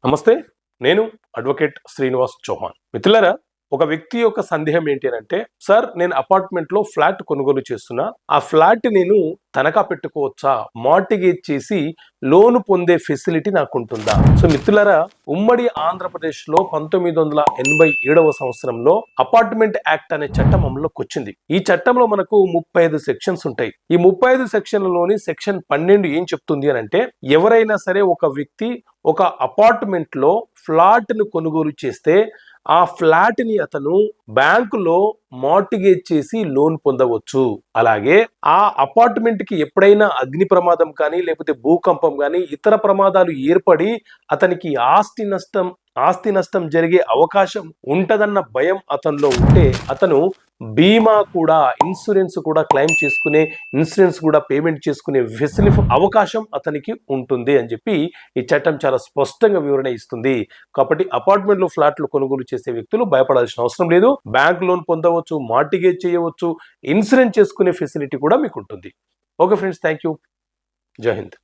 నమస్తే, నేను అడ్వకేట్ శ్రీనివాస్ చౌహాన్. మిత్రులారా, ఒక వ్యక్తి యొక్క సందేహం ఏంటి అంటే, సార్ నేను అపార్ట్మెంట్ లో ఫ్లాట్ కొనుగోలు చేస్తున్నా, ఆ ఫ్లాట్ నేను తనఖా పెట్టుకోవచ్చా, మార్టిగేజ్ చేసి లోన్ పొందే ఫెసిలిటీ నాకు ఉంటుందా? సో మిత్రులారా, ఉమ్మడి ఆంధ్రప్రదేశ్ లో 1987వ సంవత్సరంలో అపార్ట్మెంట్ యాక్ట్ అనే చట్టం అమల్లోకి వచ్చింది. ఈ చట్టంలో మనకు 35 సెక్షన్స్ ఉంటాయి. ఈ 35 సెక్షన్లలోని సెక్షన్ 12 ఏం చెప్తుంది అని అంటే, ఎవరైనా సరే ఒక వ్యక్తి ఒక అపార్ట్మెంట్ లో ఫ్లాట్ ను కొనుగోలు చేస్తే ఆ ఫ్లాట్ ని అతను బ్యాంకులో మార్టిగేజ్ చేసి లోన్ పొందవచ్చు. అలాగే ఆ అపార్ట్మెంట్ కి ఎప్పుడైనా అగ్ని ప్రమాదం కానీ లేకపోతే భూకంపం కానీ ఇతర ప్రమాదాలు ఏర్పడి అతనికి ఆస్తి నష్టం జరిగే అవకాశం ఉంటదన్న భయం అతనిలో ఉంటే అతను బీమా కూడా, ఇన్సూరెన్స్ కూడా క్లెయిమ్ చేసుకునే, ఇన్సూరెన్స్ కూడా పేమెంట్ చేసుకునే ఫెసిలిటీ అవకాశం అతనికి ఉంటుంది అని చెప్పి ఈ చట్టం చాలా స్పష్టంగా వివరణ ఇస్తుంది. కాబట్టి అపార్ట్మెంట్లు ఫ్లాట్లు కొనుగోలు చేసే వ్యక్తులు భయపడాల్సిన అవసరం లేదు. బ్యాంక్ లోన్ పొందవచ్చు, మార్టిగేజ్ చేయవచ్చు, ఇన్సూరెన్స్ చేసుకునే ఫెసిలిటీ కూడా మీకు ఉంటుంది. Okay friends, thank you. జై హింద్.